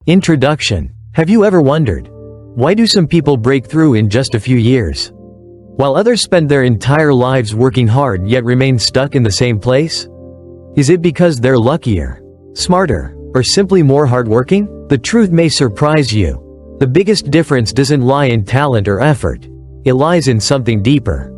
Introduction. Have you ever wondered, why do some people break through in just a few years, while others spend their entire lives working hard yet remain stuck in the same place? Is it because they're luckier, smarter, or simply more hardworking? The truth may surprise you. The biggest difference doesn't lie in talent or effort. It lies in something deeper.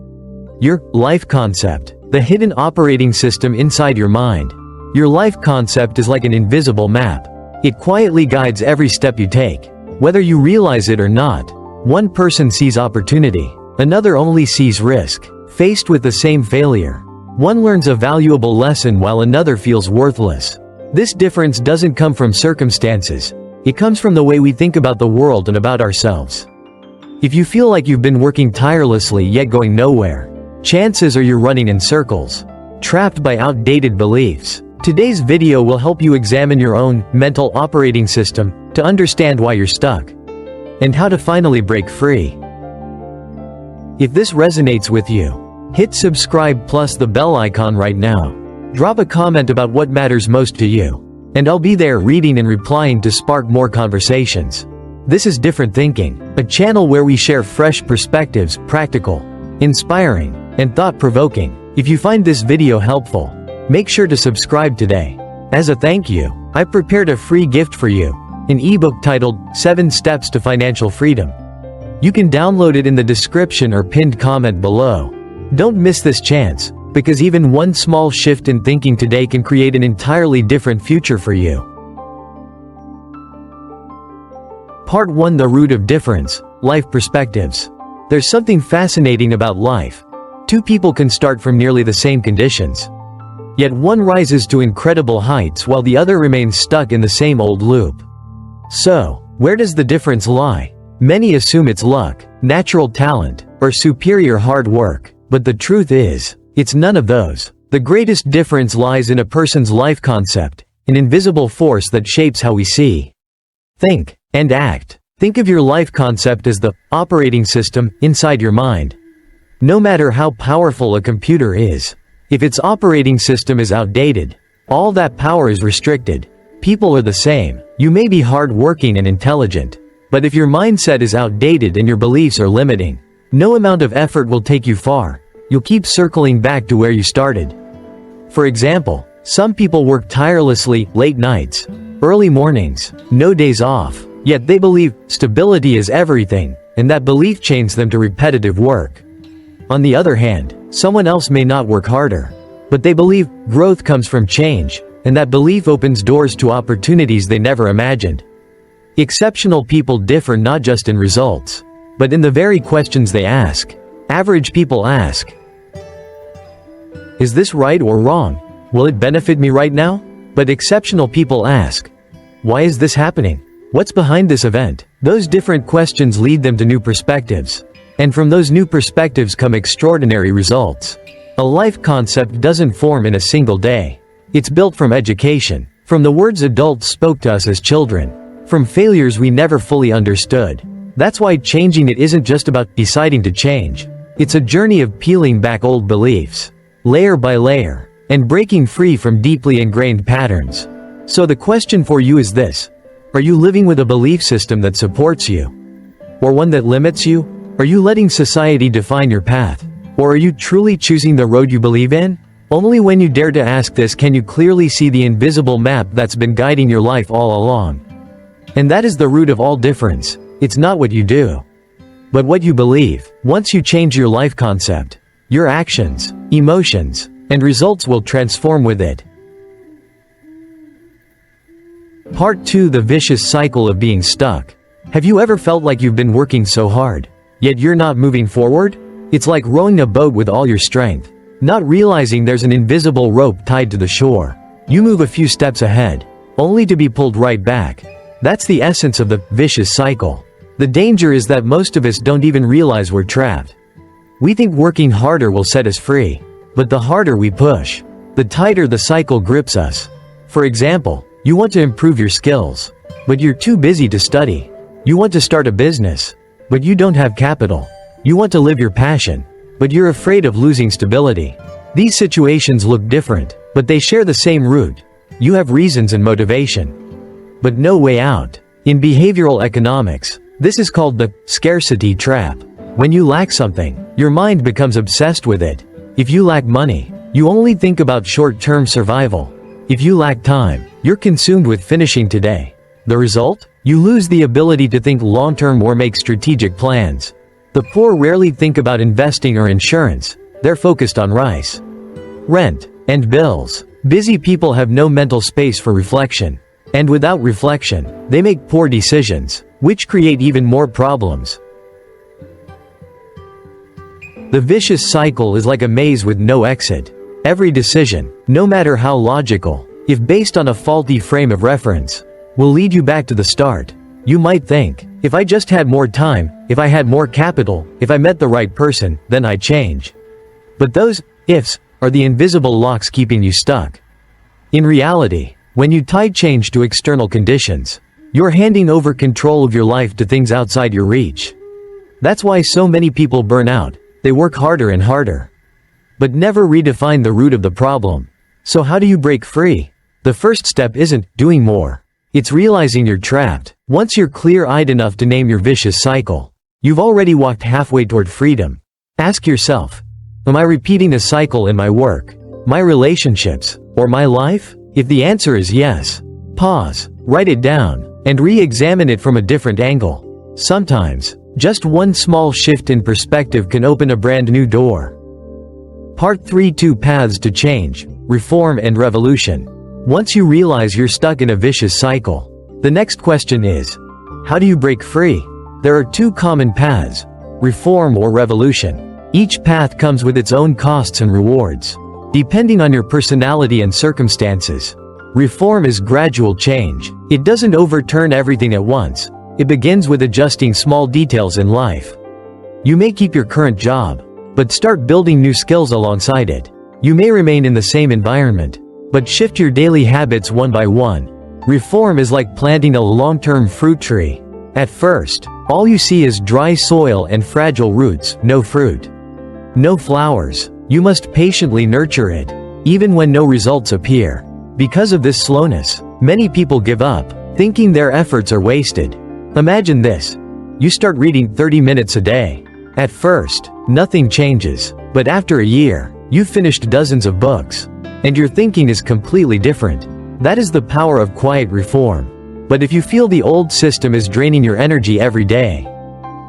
Your life concept, the hidden operating system inside your mind. Your life concept is like an invisible map. It quietly guides every step you take, whether you realize it or not. One person sees opportunity, another only sees risk. Faced with the same failure, one learns a valuable lesson while another feels worthless. This difference doesn't come from circumstances. It comes from the way we think about the world and about ourselves. If you feel like you've been working tirelessly yet going nowhere, chances are you're running in circles, trapped by outdated beliefs. Today's video will help you examine your own mental operating system to understand why you're stuck and how to finally break free. If this resonates with you, hit subscribe plus the bell icon right now. Drop a comment about what matters most to you, and I'll be there reading and replying to spark more conversations. This is Different Thinking, a channel where we share fresh perspectives, practical, inspiring, and thought-provoking. If you find this video helpful, make sure to subscribe today. As a thank you, I prepared a free gift for you, an ebook titled 7 Steps to Financial Freedom. You can download it in the description or pinned comment below. Don't miss this chance, because even one small shift in thinking today can create an entirely different future for you. Part 1: The Root of Difference, Life Perspectives. There's something fascinating about life. Two people can start from nearly the same conditions, yet one rises to incredible heights while the other remains stuck in the same old loop. So, where does the difference lie? Many assume it's luck, natural talent, or superior hard work, but the truth is, it's none of those. The greatest difference lies in a person's life concept, an invisible force that shapes how we see, think, and act. Think of your life concept as the operating system inside your mind. No matter how powerful a computer is, if its operating system is outdated, all that power is restricted. People are the same. You may be hard-working and intelligent, but if your mindset is outdated and your beliefs are limiting, no amount of effort will take you far. You'll keep circling back to where you started. For example, some people work tirelessly, late nights, early mornings, no days off, yet they believe stability is everything, and that belief chains them to repetitive work. On the other hand, someone else may not work harder, but they believe growth comes from change, and that belief opens doors to opportunities they never imagined. Exceptional people differ not just in results, but in the very questions they ask. Average people ask, is this right or wrong? Will it benefit me right now? But exceptional people ask, why is this happening? What's behind this event? Those different questions lead them to new perspectives. And from those new perspectives come extraordinary results. A life concept doesn't form in a single day. It's built from education, from the words adults spoke to us as children, from failures we never fully understood. That's why changing it isn't just about deciding to change. It's a journey of peeling back old beliefs, layer by layer, and breaking free from deeply ingrained patterns. So the question for you is this: are you living with a belief system that supports you, or one that limits you? Are you letting society define your path, or are you truly choosing the road you believe in? Only when you dare to ask this can you clearly see the invisible map that's been guiding your life all along. And that is the root of all difference. It's not what you do, but what you believe. Once you change your life concept, your actions, emotions, and results will transform with it. Part 2: The Vicious Cycle of Being Stuck. Have you ever felt like you've been working so hard, yet you're not moving forward? It's like rowing a boat with all your strength, not realizing there's an invisible rope tied to the shore. You move a few steps ahead, only to be pulled right back. That's the essence of the vicious cycle. The danger is that most of us don't even realize we're trapped. We think working harder will set us free, but the harder we push, the tighter the cycle grips us. For example, you want to improve your skills, but you're too busy to study. You want to start a business, but you don't have capital. You want to live your passion, but you're afraid of losing stability. These situations look different, but they share the same root. You have reasons and motivation, but no way out. In behavioral economics, this is called the scarcity trap. When you lack something, your mind becomes obsessed with it. If you lack money, you only think about short-term survival. If you lack time, you're consumed with finishing today. The result? You lose the ability to think long-term or make strategic plans. The poor rarely think about investing or insurance. They're focused on rice, rent, and bills. Busy people have no mental space for reflection. And without reflection, they make poor decisions, which create even more problems. The vicious cycle is like a maze with no exit. Every decision, no matter how logical, if based on a faulty frame of reference, will lead you back to the start. You might think, if I just had more time, if I had more capital, if I met the right person, then I'd change. But those ifs are the invisible locks keeping you stuck. In reality, when you tie change to external conditions, you're handing over control of your life to things outside your reach. That's why so many people burn out. They work harder and harder, but never redefine the root of the problem. So how do you break free? The first step isn't doing more. It's realizing you're trapped. Once you're clear-eyed enough to name your vicious cycle, you've already walked halfway toward freedom. Ask yourself, am I repeating a cycle in my work, my relationships, or my life? If the answer is yes, pause, write it down, and re-examine it from a different angle. Sometimes, just one small shift in perspective can open a brand new door. Part 3: 2 Paths to Change, Reform and Revolution. Once you realize you're stuck in a vicious cycle, the next question is, how do you break free? There are two common paths: reform or revolution. Each path comes with its own costs and rewards, depending on your personality and circumstances. Reform is gradual change. It doesn't overturn everything at once. It begins with adjusting small details in life. You may keep your current job, but start building new skills alongside it. You may remain in the same environment, but shift your daily habits one by one. Reform is like planting a long-term fruit tree. At first, all you see is dry soil and fragile roots, no fruit, no flowers. You must patiently nurture it, even when no results appear. Because of this slowness, many people give up, thinking their efforts are wasted. Imagine this. You start reading 30 minutes a day. At first, nothing changes, but after a year, you've finished dozens of books, and your thinking is completely different. That is the power of quiet reform. But if you feel the old system is draining your energy every day,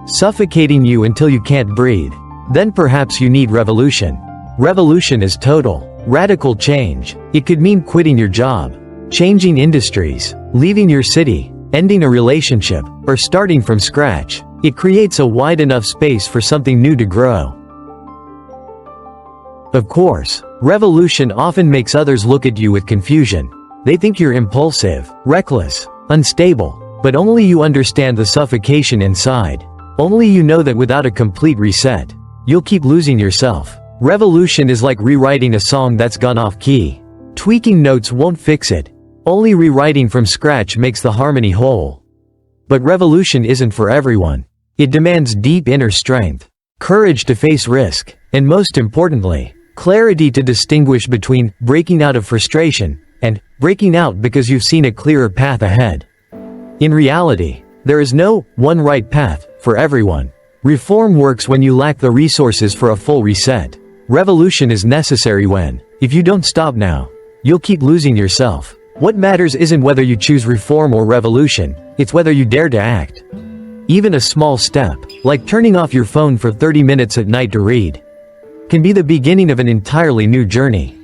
suffocating you until you can't breathe, then perhaps you need revolution. Revolution is total, radical change. It could mean quitting your job, changing industries, leaving your city, ending a relationship, or starting from scratch. It creates a wide enough space for something new to grow. Of course, revolution often makes others look at you with confusion. They think you're impulsive, reckless, unstable, but only you understand the suffocation inside. Only you know that without a complete reset, you'll keep losing yourself. Revolution is like rewriting a song that's gone off key. Tweaking notes won't fix it. Only rewriting from scratch makes the harmony whole. But revolution isn't for everyone. It demands deep inner strength, courage to face risk, and most importantly, clarity to distinguish between breaking out of frustration and breaking out because you've seen a clearer path ahead. In reality, there is no one right path for everyone. Reform works when you lack the resources for a full reset. Revolution is necessary when, if you don't stop now, you'll keep losing yourself. What matters isn't whether you choose reform or revolution, it's whether you dare to act. Even a small step, like turning off your phone for 30 minutes at night to read, can be the beginning of an entirely new journey.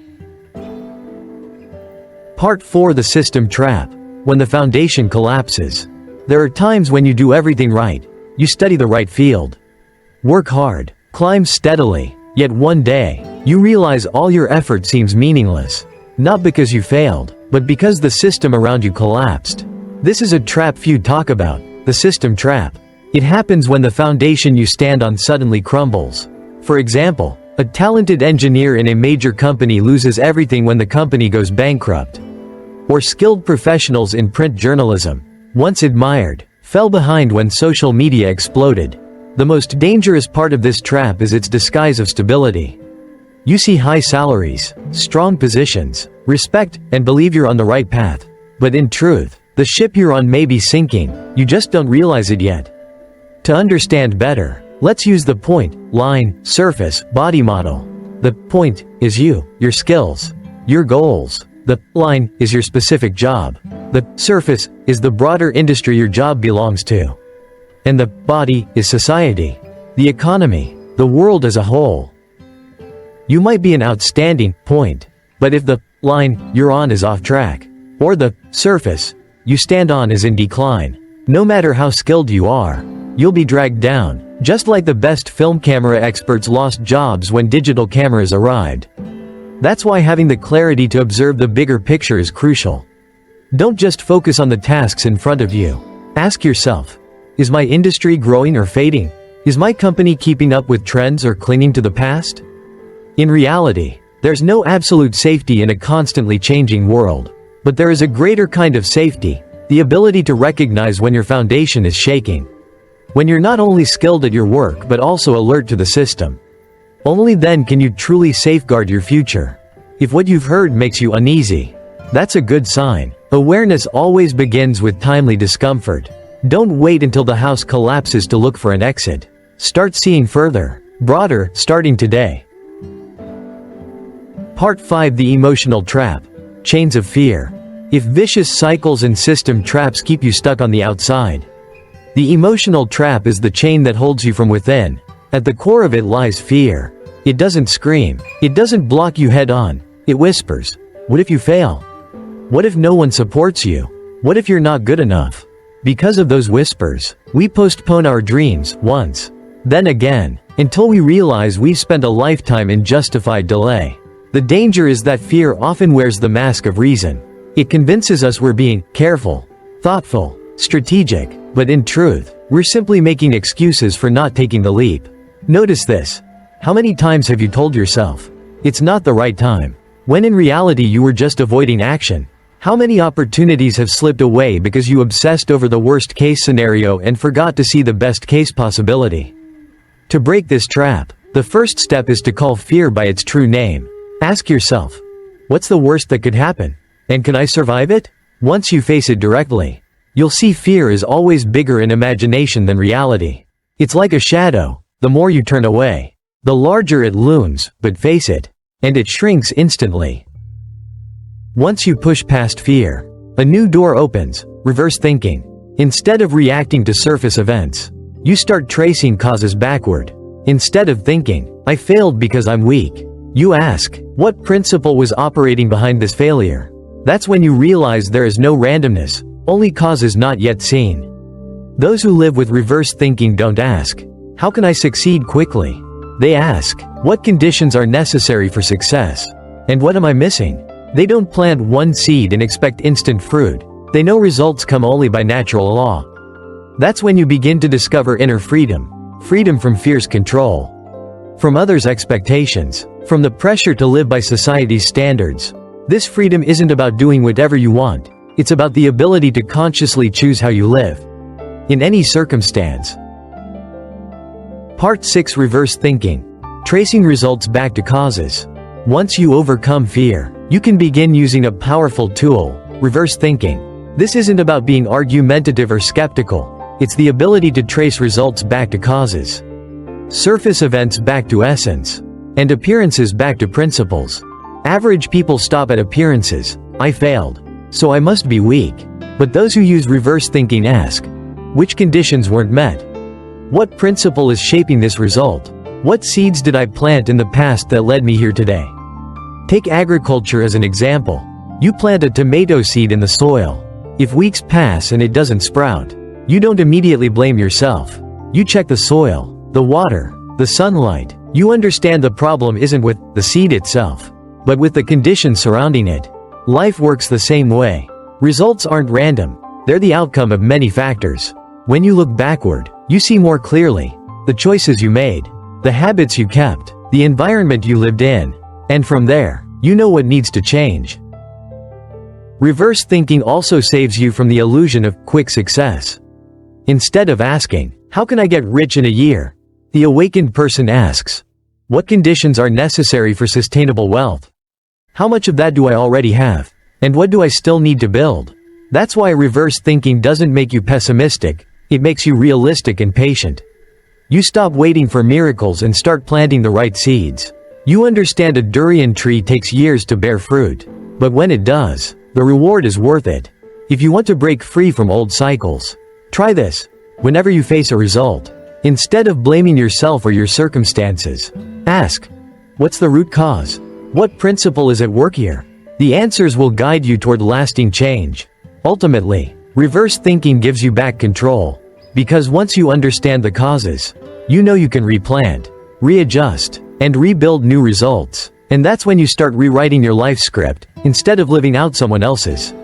Part 4: The System Trap. When the foundation collapses. There are times when you do everything right. You study the right field, work hard, climb steadily, yet one day, you realize all your effort seems meaningless. Not because you failed, but because the system around you collapsed. This is a trap few talk about, the system trap. It happens when the foundation you stand on suddenly crumbles. For example, a talented engineer in a major company loses everything when the company goes bankrupt. Or skilled professionals in print journalism, once admired, fell behind when social media exploded. The most dangerous part of this trap is its disguise of stability. You see high salaries, strong positions, respect, and believe you're on the right path. But in truth, the ship you're on may be sinking. You just don't realize it yet. To understand better, let's use the point, line, surface, body model. The point is you, your skills, your goals. The line is your specific job. The surface is the broader industry your job belongs to. And the body is society, the economy, the world as a whole. You might be an outstanding point, but if the line you're on is off track, or the surface you stand on is in decline, no matter how skilled you are, you'll be dragged down, just like the best film camera experts lost jobs when digital cameras arrived. That's why having the clarity to observe the bigger picture is crucial. Don't just focus on the tasks in front of you. Ask yourself, is my industry growing or fading? Is my company keeping up with trends or clinging to the past? In reality, there's no absolute safety in a constantly changing world. But there is a greater kind of safety, the ability to recognize when your foundation is shaking. When you're not only skilled at your work but also alert to the system. Only then can you truly safeguard your future. If what you've heard makes you uneasy, that's a good sign. Awareness always begins with timely discomfort. Don't wait until the house collapses to look for an exit. Start seeing further, broader, starting today. Part 5: The Emotional Trap. Chains of Fear. If vicious cycles and system traps keep you stuck on the outside, the emotional trap is the chain that holds you from within. At the core of it lies fear. It doesn't scream. It doesn't block you head on. It whispers. What if you fail? What if no one supports you? What if you're not good enough? Because of those whispers, we postpone our dreams, once, then again, until we realize we've spent a lifetime in justified delay. The danger is that fear often wears the mask of reason. It convinces us we're being careful, thoughtful, strategic, but in truth, we're simply making excuses for not taking the leap. Notice this. How many times have you told yourself, it's not the right time, when in reality you were just avoiding action? How many opportunities have slipped away because you obsessed over the worst case scenario and forgot to see the best case possibility? To break this trap, the first step is to call fear by its true name. Ask yourself, what's the worst that could happen? And can I survive it? Once you face it directly, you'll see fear is always bigger in imagination than reality. It's like a shadow. The more you turn away, the larger it looms, but face it, and it shrinks instantly. Once you push past fear, a new door opens: reverse thinking. Instead of reacting to surface events, you start tracing causes backward. Instead of thinking, I failed because I'm weak, you ask, what principle was operating behind this failure? That's when you realize there is no randomness, only causes not yet seen. Those who live with reverse thinking don't ask, how can I succeed quickly? They ask, what conditions are necessary for success? And what am I missing? They don't plant one seed and expect instant fruit. They know results come only by natural law. That's when you begin to discover inner freedom. Freedom from fear's control, from others' expectations, from the pressure to live by society's standards. This freedom isn't about doing whatever you want. It's about the ability to consciously choose how you live, in any circumstance. Part 6: Reverse Thinking. Tracing results back to causes. Once you overcome fear, you can begin using a powerful tool, reverse thinking. This isn't about being argumentative or skeptical. It's the ability to trace results back to causes, surface events back to essence, and appearances back to principles. Average people stop at appearances. I failed, so I must be weak. But those who use reverse thinking ask, which conditions weren't met? What principle is shaping this result? What seeds did I plant in the past that led me here today? Take agriculture as an example. You plant a tomato seed in the soil. If weeks pass and it doesn't sprout, you don't immediately blame yourself. You check the soil, the water, the sunlight. You understand the problem isn't with the seed itself, but with the conditions surrounding it. Life works the same way. Results aren't random. They're the outcome of many factors. When you look backward, you see more clearly the choices you made, the habits you kept, the environment you lived in, and from there, you know what needs to change. Reverse thinking also saves you from the illusion of quick success. Instead of asking, how can I get rich in a year? The awakened person asks, what conditions are necessary for sustainable wealth? How much of that do I already have? And what do I still need to build? That's why reverse thinking doesn't make you pessimistic, it makes you realistic and patient. You stop waiting for miracles and start planting the right seeds. You understand a durian tree takes years to bear fruit. But when it does, the reward is worth it. If you want to break free from old cycles, try this. Whenever you face a result, instead of blaming yourself or your circumstances, ask, what's the root cause? What principle is at work here? The answers will guide you toward lasting change. Ultimately, reverse thinking gives you back control. Because once you understand the causes, you know you can replant, readjust, and rebuild new results. And that's when you start rewriting your life script, instead of living out someone else's.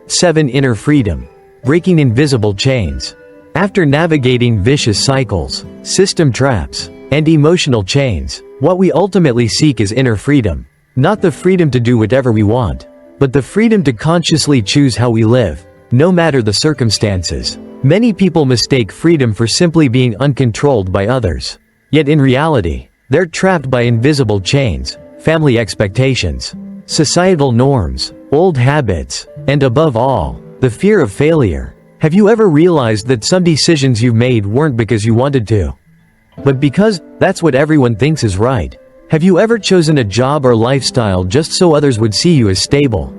7. Inner freedom. Breaking invisible chains. After navigating vicious cycles, system traps, and emotional chains, what we ultimately seek is inner freedom. Not the freedom to do whatever we want, but the freedom to consciously choose how we live, no matter the circumstances. Many people mistake freedom for simply being uncontrolled by others. Yet in reality, they're trapped by invisible chains, family expectations, societal norms, old habits, and above all, the fear of failure. Have you ever realized that some decisions you've made weren't because you wanted to, but because that's what everyone thinks is right? Have you ever chosen a job or lifestyle just so others would see you as stable,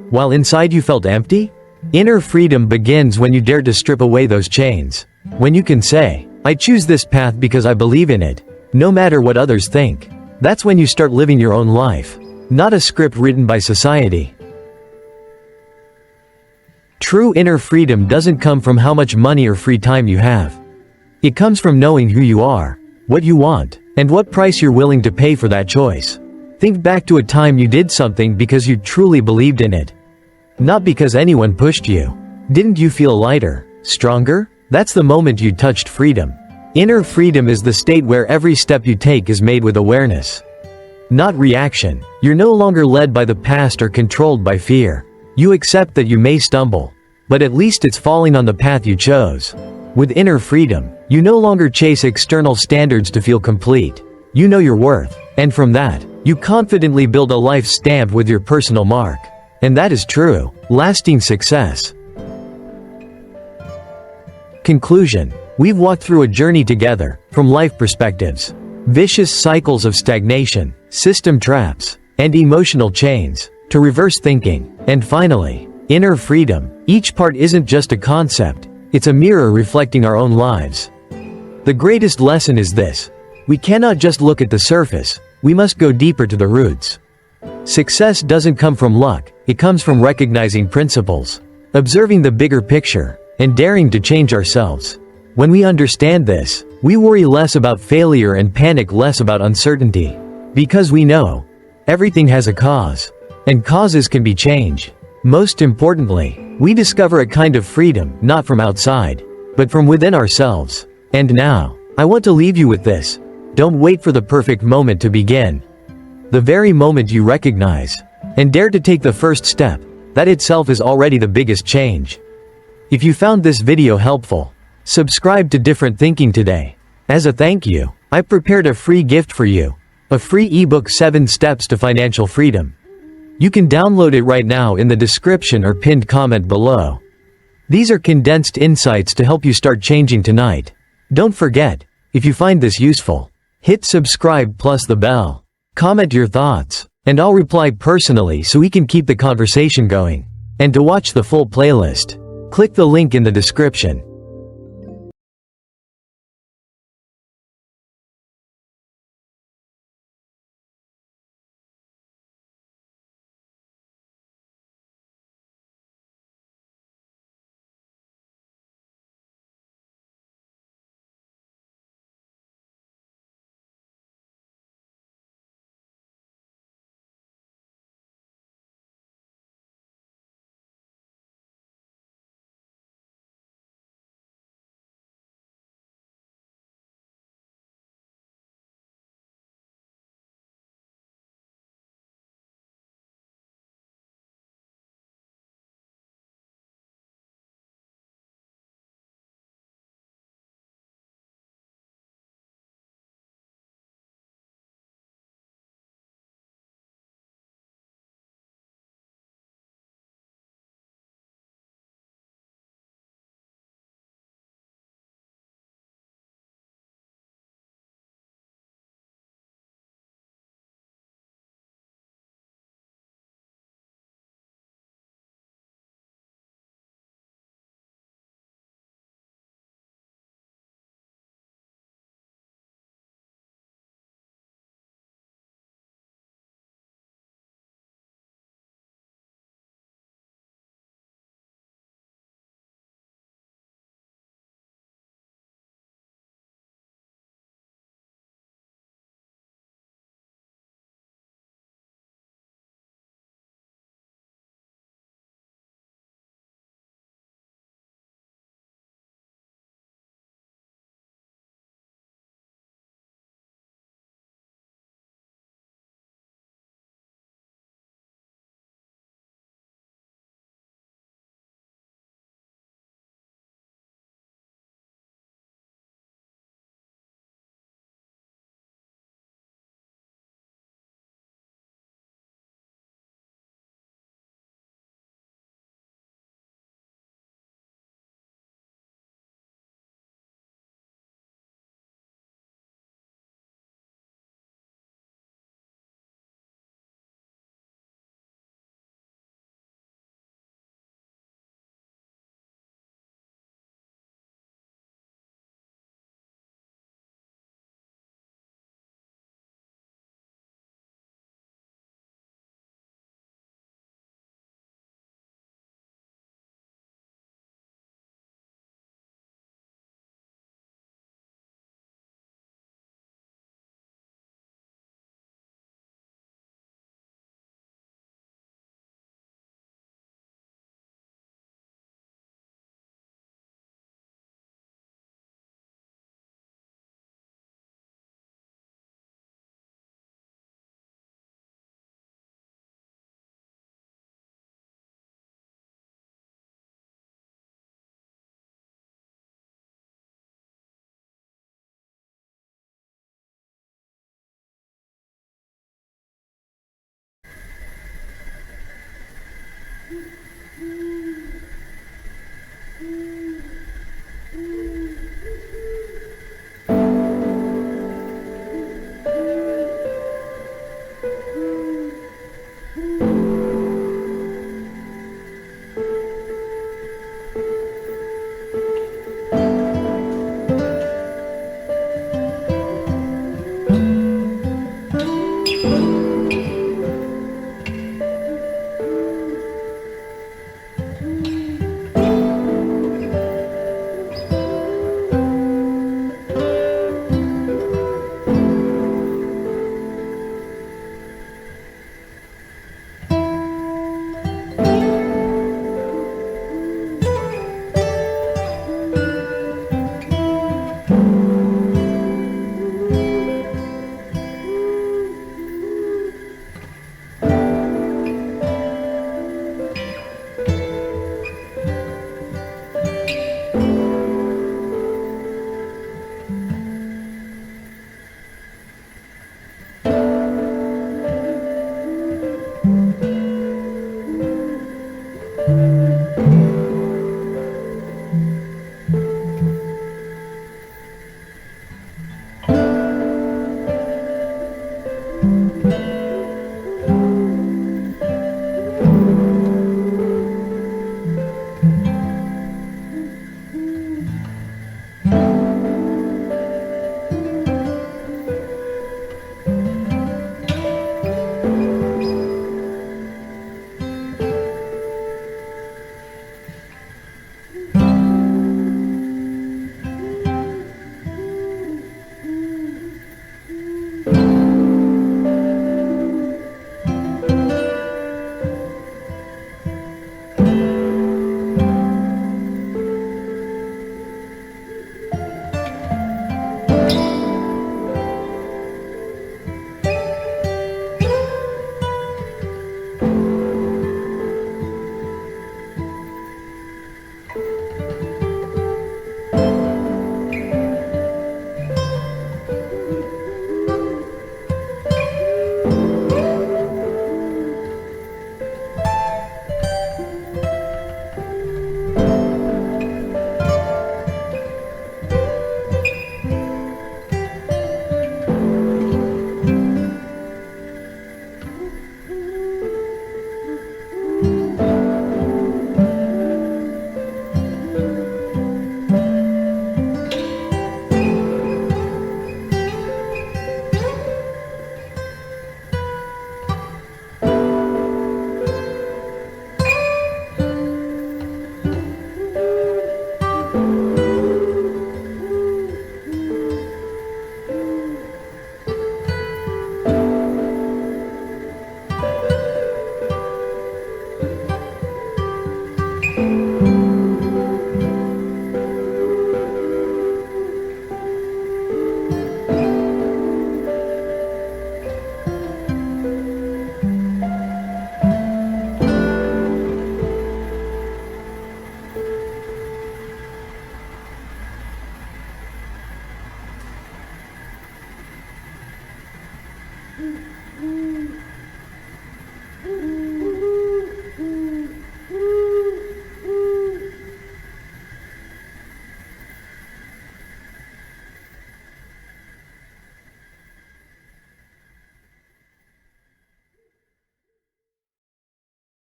while inside you felt empty? Inner freedom begins when you dare to strip away those chains. When you can say, I choose this path because I believe in it, no matter what others think. That's when you start living your own life, not a script written by society. True inner freedom doesn't come from how much money or free time you have. It comes from knowing who you are, what you want, and what price you're willing to pay for that choice. Think back to a time you did something because you truly believed in it, not because anyone pushed you. Didn't you feel lighter, stronger? That's the moment you touched freedom. Inner freedom is the state where every step you take is made with awareness, not reaction. You're no longer led by the past or controlled by fear. You accept that you may stumble, but at least it's falling on the path you chose. With inner freedom, you no longer chase external standards to feel complete. You know your worth, and from that, you confidently build a life stamped with your personal mark. And that is true, lasting success. Conclusion. We've walked through a journey together, from life perspectives, vicious cycles of stagnation, system traps, and emotional chains, to reverse thinking, and finally, inner freedom. Each part isn't just a concept, it's a mirror reflecting our own lives. The greatest lesson is this: we cannot just look at the surface, we must go deeper to the roots. Success doesn't come from luck, it comes from recognizing principles, observing the bigger picture, and daring to change ourselves. When we understand this, we worry less about failure and panic less about uncertainty. Because we know, everything has a cause, and causes can be changed. Most importantly, we discover a kind of freedom, not from outside, but from within ourselves. And now, I want to leave you with this. Don't wait for the perfect moment to begin. The very moment you recognize, and dare to take the first step, that itself is already the biggest change. If you found this video helpful, subscribe to Different Thinking today. As a thank you, I prepared a free gift for you. A free ebook 7 Steps to Financial Freedom. You can download it right now in the description or pinned comment below. These are condensed insights to help you start changing tonight. Don't forget, if you find this useful, hit subscribe plus the bell. Comment your thoughts, and I'll reply personally so we can keep the conversation going. And to watch the full playlist, click the link in the description. Mm.